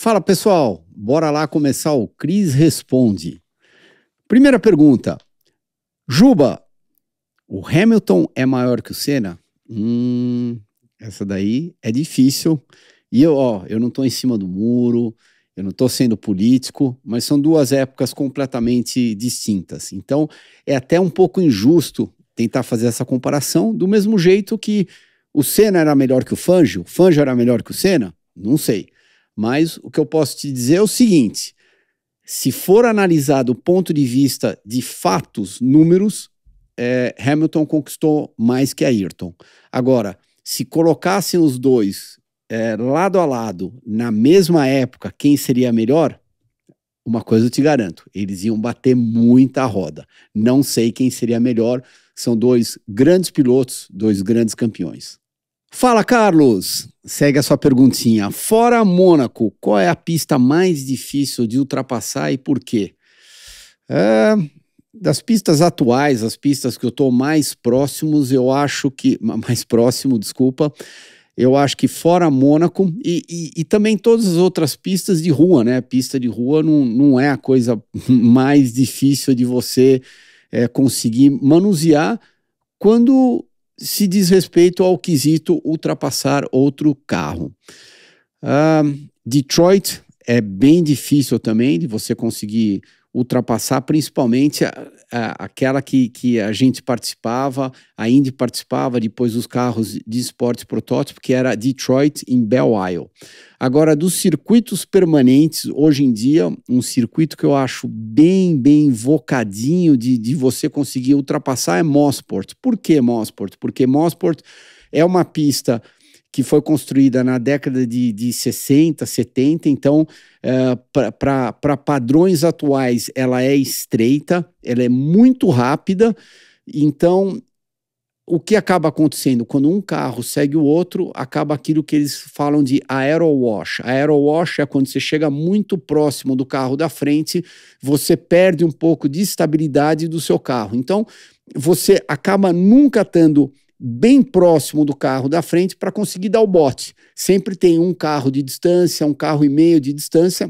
Fala pessoal, bora lá começar o Cris Responde. Primeira pergunta, Juba, o Hamilton é maior que o Senna? Essa daí é difícil. E eu não estou em cima do muro, eu não estou sendo político, mas são duas épocas completamente distintas. Então é até um pouco injusto tentar fazer essa comparação, do mesmo jeito que o Senna era melhor que o Fangio era melhor que o Senna? Não sei. Mas o que eu posso te dizer é o seguinte, se for analisado do ponto de vista de fatos, números, Hamilton conquistou mais que Ayrton. Agora, se colocassem os dois lado a lado, na mesma época, quem seria melhor? Uma coisa eu te garanto, eles iam bater muita roda. Não sei quem seria melhor, são dois grandes pilotos, dois grandes campeões. Fala, Carlos! Segue a sua perguntinha. Fora Mônaco, qual é a pista mais difícil de ultrapassar e por quê? Das pistas atuais, as pistas que eu estou mais próximos, eu acho que... Mais próximo, desculpa. Eu acho que fora Mônaco e também todas as outras pistas de rua, né? Pista de rua não é a coisa mais difícil de você conseguir manusear quando se diz respeito ao quesito ultrapassar outro carro. Detroit é bem difícil também de você conseguir ultrapassar, principalmente aquela que a gente participava, a Indy participava, depois os carros de esportes protótipo, que era Detroit em Belle Isle. Agora, dos circuitos permanentes, hoje em dia, um circuito que eu acho bem invocadinho de você conseguir ultrapassar é Mosport. Por que Mosport? Porque Mosport é uma pista que foi construída na década de 60, 70, então para padrões atuais ela é estreita, ela é muito rápida, então o que acaba acontecendo? Quando um carro segue o outro, acaba aquilo que eles falam de aerowash. Aerowash é quando você chega muito próximo do carro da frente, você perde um pouco de estabilidade do seu carro, então você acaba nunca estando bem próximo do carro da frente para conseguir dar o bote. Sempre tem um carro de distância, um carro e meio de distância,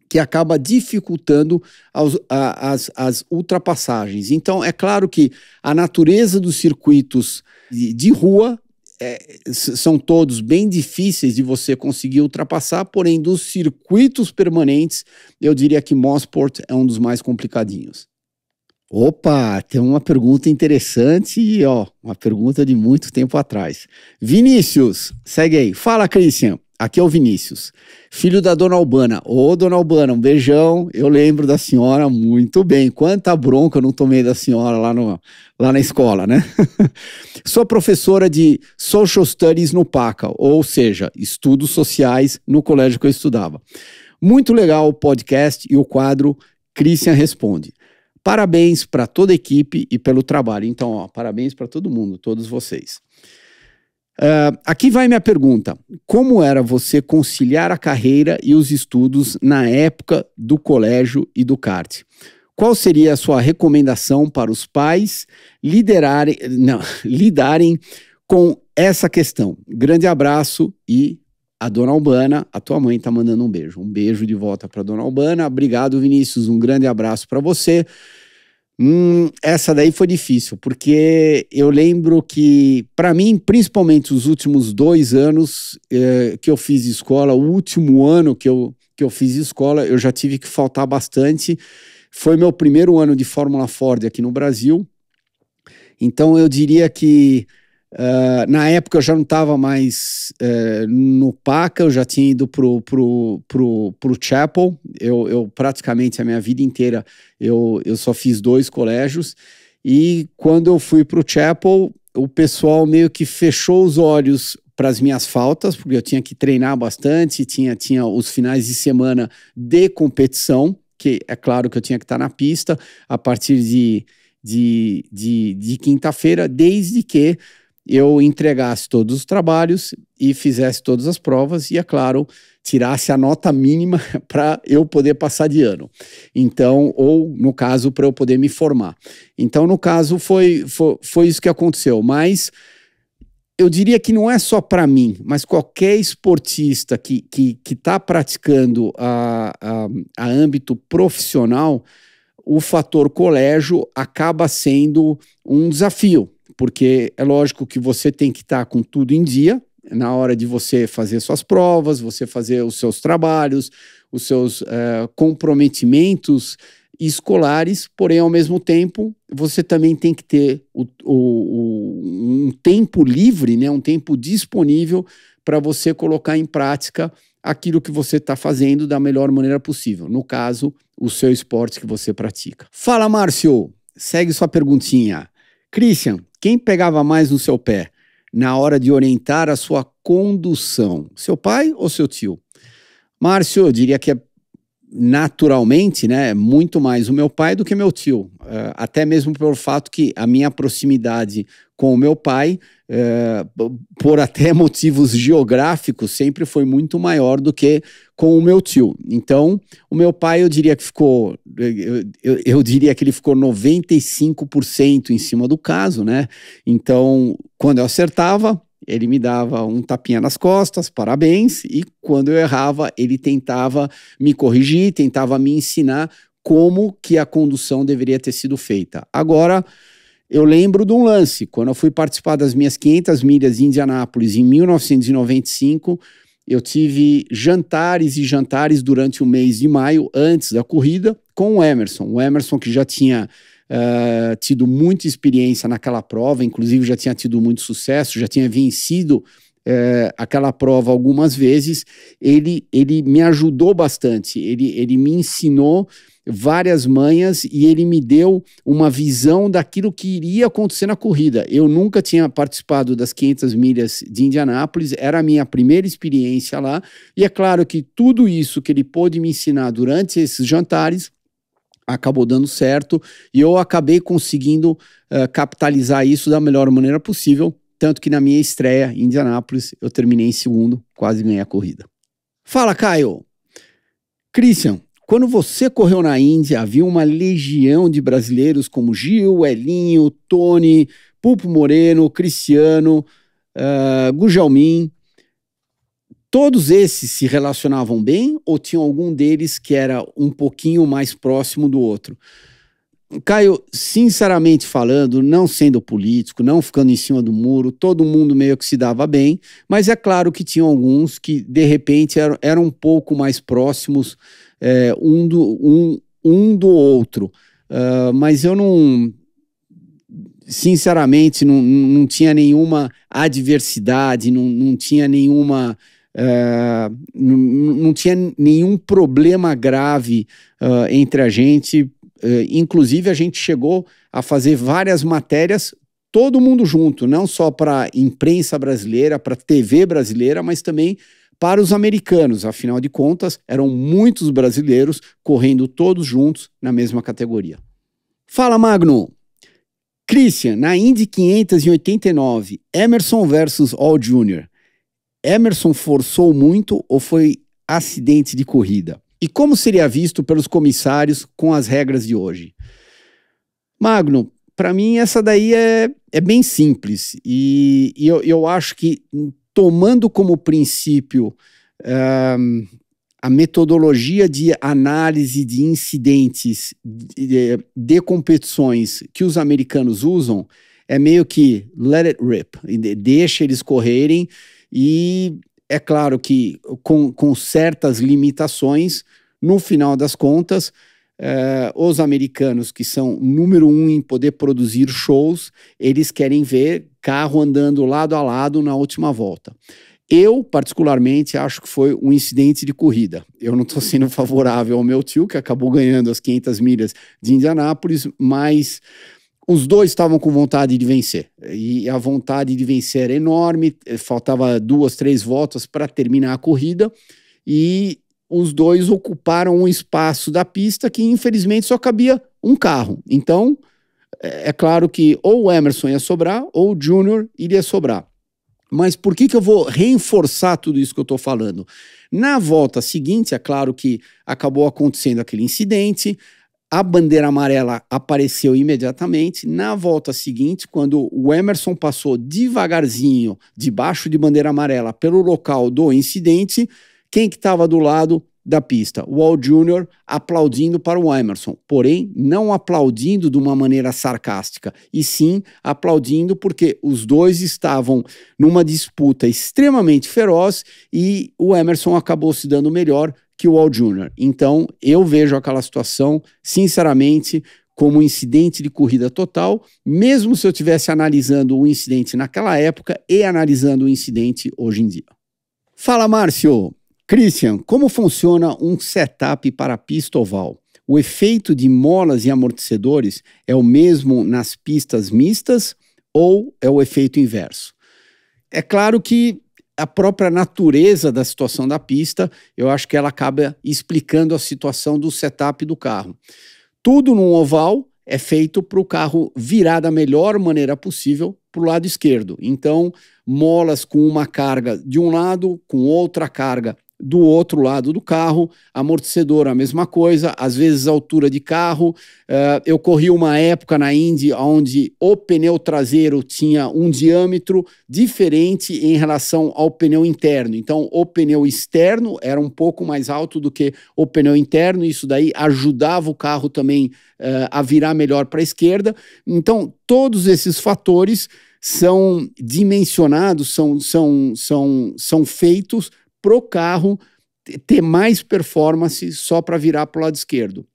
que acaba dificultando as ultrapassagens. Então, é claro que a natureza dos circuitos de rua são todos bem difíceis de você conseguir ultrapassar, porém, dos circuitos permanentes, eu diria que Mosport é um dos mais complicadinhos. Opa, tem uma pergunta interessante e uma pergunta de muito tempo atrás. Vinícius, segue aí. Fala, Christian. Aqui é o Vinícius, filho da Dona Albana. Ô, Dona Albana, um beijão. Eu lembro da senhora muito bem. Quanta bronca eu não tomei da senhora lá na escola, né? Sou professora de Social Studies no PACA, ou seja, Estudos Sociais no colégio que eu estudava. Muito legal o podcast e o quadro Christian Responde. Parabéns para toda a equipe e pelo trabalho. Então, parabéns para todo mundo, todos vocês. Aqui vai minha pergunta. Como era você conciliar a carreira e os estudos na época do colégio e do kart? Qual seria a sua recomendação para os pais lidarem com essa questão? Grande abraço e a Dona Albana, a tua mãe tá mandando um beijo. Um beijo de volta para Dona Albana. Obrigado, Vinícius. Um grande abraço para você. Essa daí foi difícil, porque eu lembro que, para mim, principalmente os últimos 2 anos que eu fiz escola, o último ano que eu fiz escola, eu já tive que faltar bastante. Foi meu primeiro ano de Fórmula Ford aqui no Brasil. Então eu diria que na época eu já não estava mais no PACA, eu já tinha ido pro Chapel. Eu praticamente a minha vida inteira eu só fiz 2 colégios, e quando eu fui pro Chapel, o pessoal meio que fechou os olhos para as minhas faltas, porque eu tinha que treinar bastante, tinha os finais de semana de competição, que é claro que eu tinha que estar na pista a partir de quinta-feira, desde que eu entregasse todos os trabalhos e fizesse todas as provas e, é claro, tirasse a nota mínima para eu poder passar de ano. Então, ou, no caso, para eu poder me formar. Então, no caso, foi isso que aconteceu. Mas eu diria que não é só para mim, mas qualquer esportista que está praticando a âmbito profissional, o fator colégio acaba sendo um desafio, porque é lógico que você tem que estar com tudo em dia, na hora de você fazer suas provas, você fazer os seus trabalhos, os seus comprometimentos escolares, porém, ao mesmo tempo, você também tem que ter um tempo livre, né, um tempo disponível para você colocar em prática aquilo que você está fazendo da melhor maneira possível. No caso, o seu esporte que você pratica. Fala, Márcio! Segue sua perguntinha. Christian, quem pegava mais no seu pé na hora de orientar a sua condução? Seu pai ou seu tio? Márcio, eu diria que é naturalmente, né, muito mais o meu pai do que meu tio, até mesmo pelo fato que a minha proximidade com o meu pai, por até motivos geográficos, sempre foi muito maior do que com o meu tio. Então, o meu pai, eu diria que ficou, eu diria que ele ficou 95% em cima do caso, né? Então, quando eu acertava, ele me dava um tapinha nas costas, parabéns, e quando eu errava, ele tentava me corrigir, tentava me ensinar como que a condução deveria ter sido feita. Agora, eu lembro de um lance, quando eu fui participar das minhas 500 milhas de Indianápolis em 1995, eu tive jantares e jantares durante o mês de maio, antes da corrida, com o Emerson que já tinha tido muita experiência naquela prova, inclusive já tinha tido muito sucesso, já tinha vencido aquela prova algumas vezes. Ele me ajudou bastante, ele me ensinou várias manhas e ele me deu uma visão daquilo que iria acontecer na corrida. Eu nunca tinha participado das 500 milhas de Indianápolis, era a minha primeira experiência lá, e é claro que tudo isso que ele pôde me ensinar durante esses jantares acabou dando certo, e eu acabei conseguindo capitalizar isso da melhor maneira possível, tanto que na minha estreia em Indianápolis eu terminei em segundo, quase ganhei a corrida. Fala, Caio! Christian, quando você correu na Índia, havia uma legião de brasileiros como Gil, Elinho, Tony, Pulpo Moreno, Cristiano, Gujalmin. Todos esses se relacionavam bem ou tinha algum deles que era um pouquinho mais próximo do outro? Caio, sinceramente falando, não sendo político, não ficando em cima do muro, todo mundo meio que se dava bem, mas é claro que tinham alguns que de repente eram um pouco mais próximos um do outro. Mas eu não... Sinceramente, não tinha nenhuma adversidade, não tinha nenhuma... não tinha nenhum problema grave entre a gente. Inclusive a gente chegou a fazer várias matérias, todo mundo junto, não só para a imprensa brasileira, para a TV brasileira, mas também para os americanos. Afinal de contas, eram muitos brasileiros correndo todos juntos na mesma categoria. Fala, Magno! Christian, na Indy 500 em 89, Emerson versus All Jr., Emerson forçou muito ou foi acidente de corrida? E como seria visto pelos comissários com as regras de hoje? Magno, para mim essa daí é bem simples. E eu acho que, tomando como princípio a metodologia de análise de incidentes de competições que os americanos usam, é meio que let it rip, deixa eles correrem. E é claro que com certas limitações, no final das contas, os americanos, que são número 1 em poder produzir shows, eles querem ver carro andando lado a lado na última volta. Eu, particularmente, acho que foi um incidente de corrida. Eu não estou sendo favorável ao meu tio, que acabou ganhando as 500 milhas de Indianápolis, mas... os dois estavam com vontade de vencer, e a vontade de vencer era enorme, faltava 2, 3 voltas para terminar a corrida, e os dois ocuparam um espaço da pista que infelizmente só cabia um carro. Então, é claro que ou o Emerson ia sobrar, ou o Júnior iria sobrar. Mas por que eu vou reforçar tudo isso que eu estou falando? Na volta seguinte, é claro que acabou acontecendo aquele incidente, A bandeira amarela apareceu imediatamente. Na volta seguinte, quando o Emerson passou devagarzinho, debaixo de bandeira amarela, pelo local do incidente, quem que estava do lado da pista? O Wall Jr. aplaudindo para o Emerson, porém não aplaudindo de uma maneira sarcástica, e sim aplaudindo porque os dois estavam numa disputa extremamente feroz e o Emerson acabou se dando melhor que o Wall Jr. Então eu vejo aquela situação, sinceramente, como um incidente de corrida total, mesmo se eu estivesse analisando o incidente naquela época e analisando o incidente hoje em dia. Fala, Márcio! Christian, como funciona um setup para pista oval? O efeito de molas e amortecedores é o mesmo nas pistas mistas ou é o efeito inverso? É claro que a própria natureza da situação da pista, eu acho que ela acaba explicando a situação do setup do carro. Tudo num oval é feito para o carro virar da melhor maneira possível para o lado esquerdo. Então, molas com uma carga de um lado, com outra carga do outro lado do carro, amortecedor a mesma coisa, às vezes altura de carro. Eu corri uma época na Indy onde o pneu traseiro tinha um diâmetro diferente em relação ao pneu interno, então o pneu externo era um pouco mais alto do que o pneu interno, isso daí ajudava o carro também a virar melhor para a esquerda. Então todos esses fatores são dimensionados, são feitos para o carro ter mais performance só para virar para o lado esquerdo.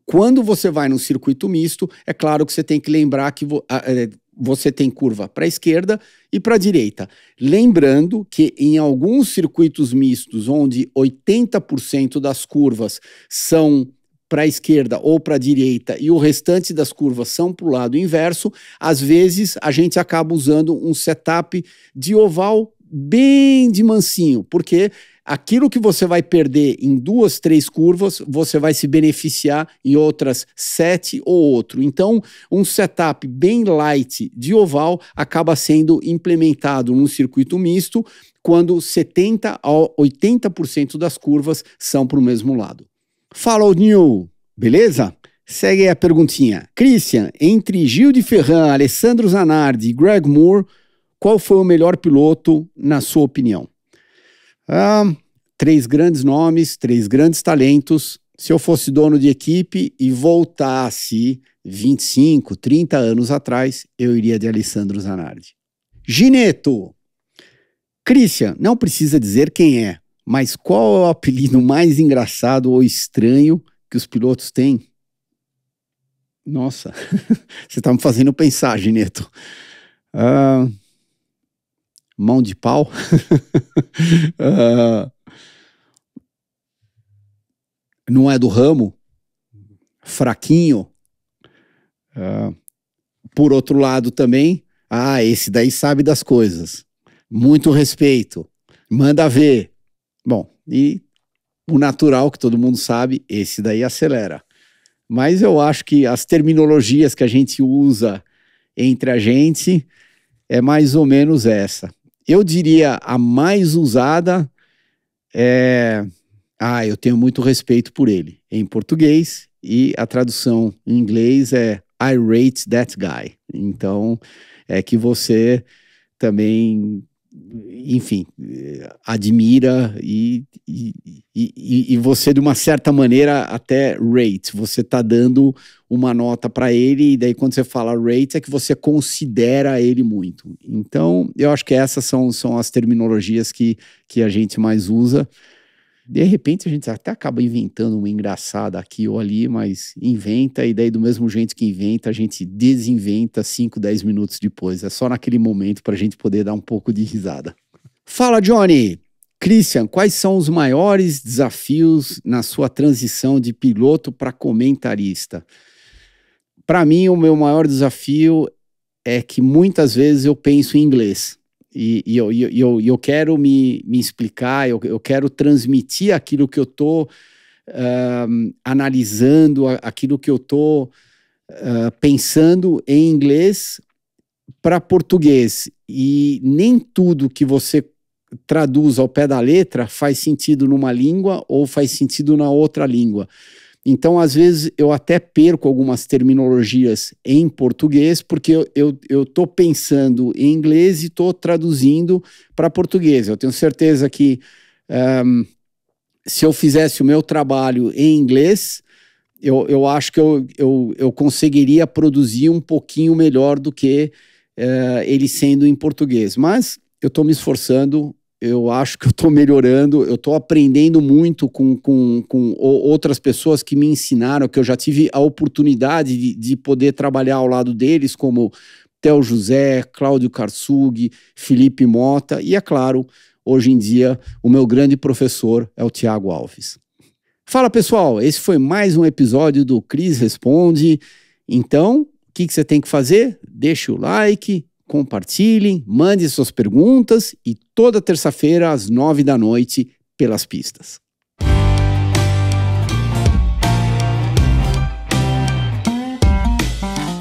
Quando você vai no circuito misto, é claro que você tem que lembrar que você tem curva para a esquerda e para a direita. Lembrando que em alguns circuitos mistos, onde 80% das curvas são para a esquerda ou para a direita e o restante das curvas são para o lado inverso, às vezes a gente acaba usando um setup de oval bem de mansinho, porque aquilo que você vai perder em 2, 3 curvas, você vai se beneficiar em outras 7 ou outro. Então, um setup bem light de oval acaba sendo implementado no circuito misto quando 70% a 80% das curvas são para o mesmo lado. Fala, New, beleza? Segue aí a perguntinha. Christian, entre Gil de Ferran, Alessandro Zanardi e Greg Moore, qual foi o melhor piloto, na sua opinião? 3 grandes nomes, 3 grandes talentos. Se eu fosse dono de equipe e voltasse 25, 30 anos atrás, eu iria de Alessandro Zanardi. Gineto. Christian, não precisa dizer quem é, mas qual é o apelido mais engraçado ou estranho que os pilotos têm? Nossa, você está me fazendo pensar, Gineto. Mão de pau? Não é do ramo? Fraquinho? Por outro lado também, esse daí sabe das coisas. Muito respeito. Manda ver. Bom, e o natural, que todo mundo sabe, esse daí acelera. Mas eu acho que as terminologias que a gente usa entre a gente é mais ou menos essa. Eu diria a mais usada é... eu tenho muito respeito por ele, em português, e a tradução em inglês é I rate that guy. Então, é que você também, enfim, admira e você, de uma certa maneira, até rate. Você está dando uma nota para ele, e daí quando você fala rate é que você considera ele muito. Então, eu acho que essas são as terminologias que a gente mais usa. De repente a gente até acaba inventando uma engraçada aqui ou ali, mas inventa, e daí do mesmo jeito que inventa, a gente desinventa 5, 10 minutos depois. É só naquele momento para a gente poder dar um pouco de risada. Fala, Johnny! Christian, quais são os maiores desafios na sua transição de piloto para comentarista? Para mim, o meu maior desafio é que muitas vezes eu penso em inglês. E eu quero me explicar, eu quero transmitir aquilo que eu estou analisando, aquilo que eu estou pensando em inglês para português. E nem tudo que você traduz ao pé da letra faz sentido numa língua ou faz sentido na outra língua. Então, às vezes, eu até perco algumas terminologias em português, porque eu estou pensando em inglês e estou traduzindo para português. Eu tenho certeza que se eu fizesse o meu trabalho em inglês, eu acho que eu conseguiria produzir um pouquinho melhor do que ele sendo em português. Mas eu estou me esforçando, eu acho que eu estou melhorando, eu estou aprendendo muito com outras pessoas que me ensinaram, que eu já tive a oportunidade de poder trabalhar ao lado deles, como Theo José, Cláudio Karsug, Felipe Mota, e é claro, hoje em dia, o meu grande professor é o Tiago Alves. Fala pessoal, esse foi mais um episódio do Cris Responde. Então, o que você tem que fazer? Deixe o like, compartilhem, mande suas perguntas e toda terça-feira às 9 da noite pelas pistas.